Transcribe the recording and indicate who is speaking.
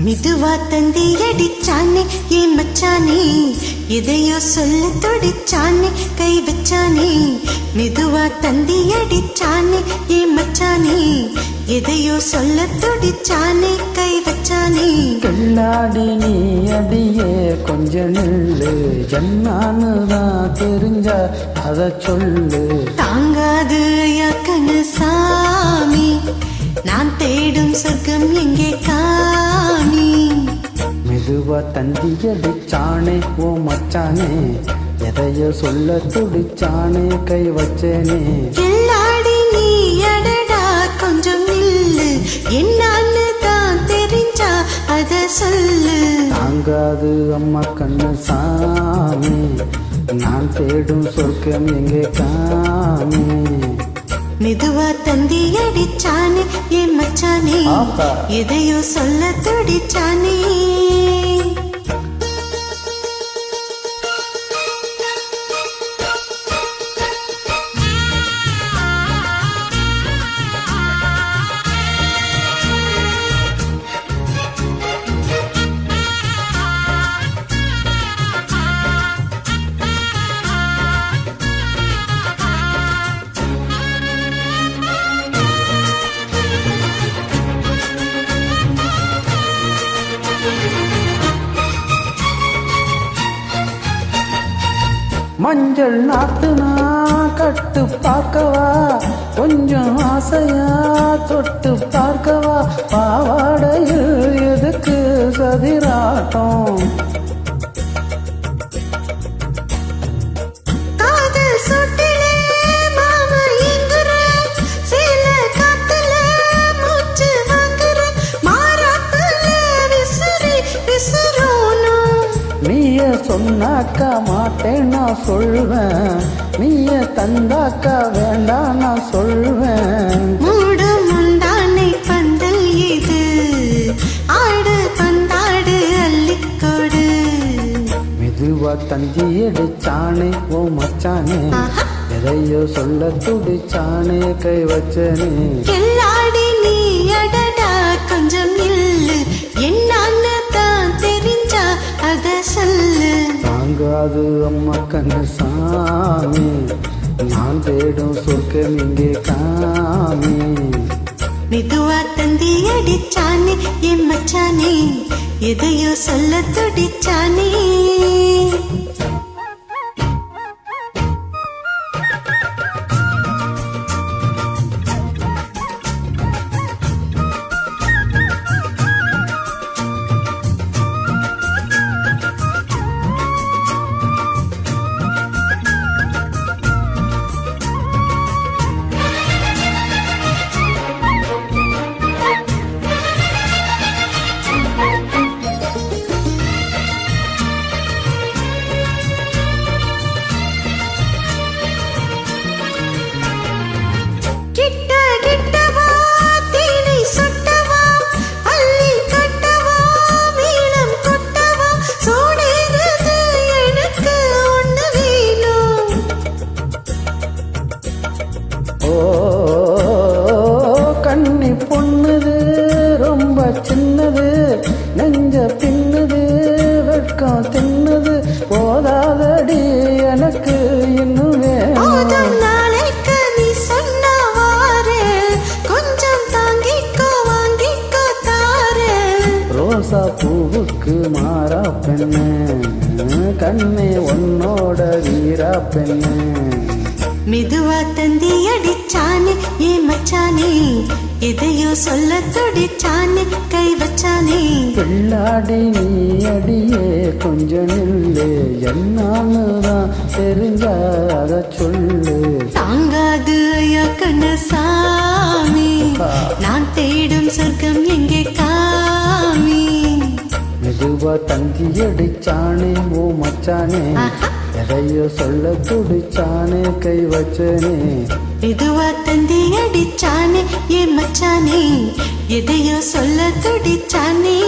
Speaker 1: மிதுவா தந்தி அடிச்சானே ஏன் மச்சானே, எதையோ சொல்ல துடிச்சானே கை வச்சானே. மிதுவா தந்தி அடிச்சானே ஏன் மச்சானே, எதையோ சொல்ல துடிச்சானே கை வச்சானே.
Speaker 2: கில்லாடி நீ அடியே கொஞ்ச நில்லு, ஜன்னான்னு தான் தெரிஞ்சா அத சொல்லு.
Speaker 1: தாங்காது யாக்கனு சாமி, நான் தேடும் சொர்க்கம் எங்கே காமி.
Speaker 2: மெதுவா தந்தி அடிச்சானே ஓ மச்சானே, எதையோ சொல்ல துடிச்சானே கை வச்சேனே.
Speaker 1: கில்லாடி நீ அடடா கொஞ்சம் நில்லு, என்னான்னு தான் தெரிஞ்சா அத சொல்லு.
Speaker 2: தாங்காது அம்மா கண்ணு சாமி, நான் தேடும் சொர்க்கம் எங்கே காமி.
Speaker 1: மெதுவா தந்தி அடிச்சானே என் மச்சானே, எதையோ சொல்ல துடிச்சானே.
Speaker 2: மஞ்சள் நாத்துனா கட்டு பார்க்கவா, கொஞ்சம் ஆசையா தொட்டு பார்க்கவா. பாவாடையில் எதுக்கு சதிராட்டம், நீய சொன்னாக்கா மாட்டேன் நான் சொல்வேன், நீய தந்தாக்கா வேண்டாம் நான் சொல்வேன்.
Speaker 1: மூடு முந்தானை பந்தல் இது, ஆடு பந்தாடு அள்ளிக்கோடு.
Speaker 2: மெதுவா தந்தி அடிச்சானே ஓ மச்சானே, எதையோ சொல்ல துடிச்சானே கை வச்சனே.
Speaker 1: கில்லாடி நீ அடடா கொஞ்சம் நில்லு, என்னான்னு தான் தெரிஞ்சா அத சொல்லு.
Speaker 2: தாங்காது அம்மா கண்ணு சாமி, நான் தேடும் சொர்க்கம் இங்கே காமி.
Speaker 1: மெதுவா தந்தி அடிச்சானே என் மச்சானே, எதையோ சொல்ல துடிச்சானே.
Speaker 2: கண்ணி பொண்ணுது ரொம்ப சின்னது, நெஞ்ச பின்னுது வெட்கம் தின்னுது. போதாதடி எனக்கு இன்னும் வேணும்.
Speaker 1: நாளைக்கு நீ சொன்னவாறு கொஞ்சம் தாங்கிக்கோ வாங்கிக்கோ தாரு.
Speaker 2: ரோசா பூவுக்கு மாறா பெண்ணு, கண்ணே உன்னோட வீரா பெண்ணு.
Speaker 1: மெதுவா தந்தி அடிச்சானே ஏன் மச்சானே, எதையோ சொல்ல துடிச்சானே கை வச்சானே.
Speaker 2: பிள்ளாடி நீ அடியே கொஞ்சம் நில்லு, என்னான்னு தான் தெரிஞ்சா அத சொல்லு.
Speaker 1: தாங்காது ஐயா கண்ண சாமி, நான் தேடும் சொர்க்கம் எங்கே காமி.
Speaker 2: மெதுவா தந்தி அடிச்சானே ஓ மச்சானே, எதையோ சொல்ல துடிச்சானே கை வச்சனே.
Speaker 1: மெதுவா தந்தி அடிச்சானே ஏன் மச்சானே, எதையோ சொல்ல துடிச்சானே.